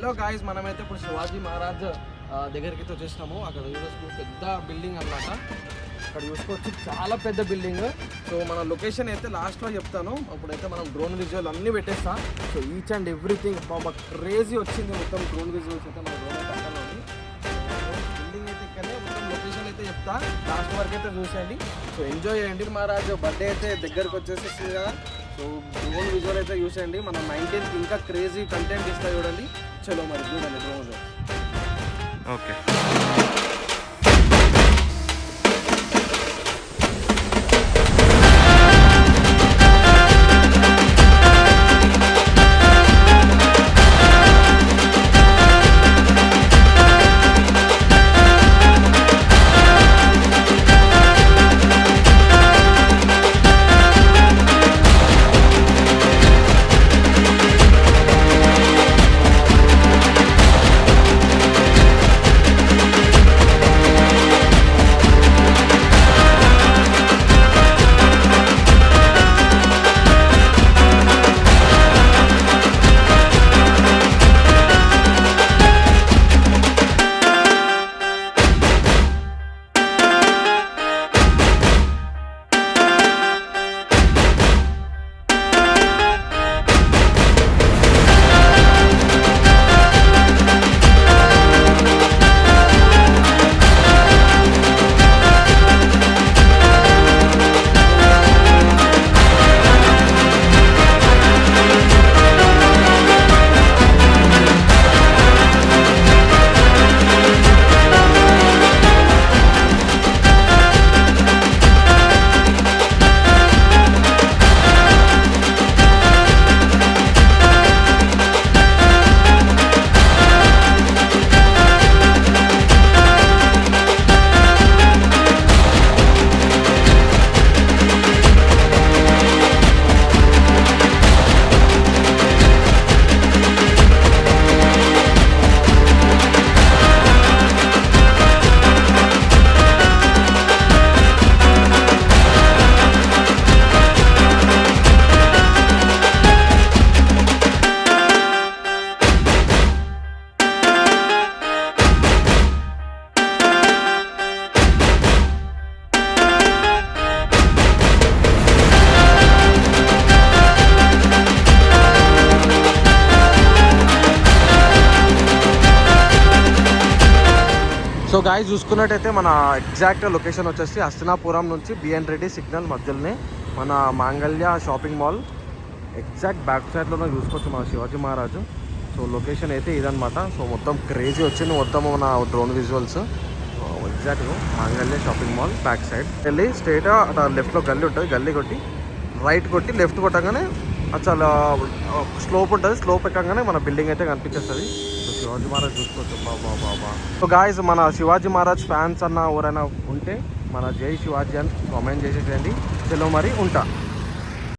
Hello guys, మనమైతే ఇప్పుడు శివాజీ మహారాజ్ దగ్గరికి అయితే వచ్చేసినాము. అక్కడ చూసుకోవచ్చు పెద్ద బిల్డింగ్ అన్నమాట. అక్కడ చూసుకోవచ్చు చాలా పెద్ద బిల్డింగ్. సో మన లొకేషన్ అయితే లాస్ట్లో చెప్తాను. అప్పుడైతే మనం డ్రోన్ విజువల్ అన్నీ పెట్టేస్తా. So each and everything Baba crazy వచ్చింది. మొత్తం డ్రోన్ విజువల్స్ అయితే మన డ్రోన్ అయితే అక్కడ ఉంది. బిల్డింగ్ అయితే ఇక్కడనే మొత్తం లొకేషన్ అయితే చెప్తా. లాస్ట్ వరకు అయితే చూసేయండి. సో ఎంజాయ్ చేయండి. మహారాజ్ బర్త్డే అయితే దగ్గరకు వచ్చేసేస్తుంది కదా. సో డ్రోన్ విజువల్ అయితే చూసేయండి. మనం 19th ఇంకా క్రేజీ కంటెంట్ ఇస్తా చూడండి. చలో మరి చూడండి డ్రోన్. ఓకే, సో గాయ్స్ చూసుకున్నట్టయితే మన ఎగ్జాక్ట్ లొకేషన్ వచ్చేసి హస్తినాపురం నుంచి బిఎన్ రెడ్డి సిగ్నల్ మధ్యలోనే మన మాంగళ్య షాపింగ్ మాల్ ఎగ్జాక్ట్ బ్యాక్ సైడ్లోనే చూసుకోవచ్చు మన శివాజీ మహారాజు. సో లొకేషన్ అయితే ఇదనమాట. సో మొత్తం క్రేజీ వచ్చింది మొత్తం మన డ్రోన్ విజువల్స్. ఎగ్జాక్ట్గా మాంగళ్య షాపింగ్ మాల్ బ్యాక్ సైడ్ వెళ్ళి స్ట్రైట్గా అట్లా లెఫ్ట్లో గల్లీ ఉంటుంది. గల్లీ కొట్టి రైట్ కొట్టి లెఫ్ట్ కొట్టగానే చాలా స్లోప్ ఉంటుంది. స్లోప్ ఎక్కగానే మన బిల్డింగ్ అయితే కనిపించేస్తుంది. శివాజీ మహారాజ్ చూసుకోవచ్చు. బాబా. సో గాయ్స్, మన శివాజీ మహారాజ్ ఫ్యాన్స్ అన్న ఎవరైనా ఉంటే మన జై శివాజీ అని కామెంట్ చేసేసేయండి. చలో మరి ఉంటా.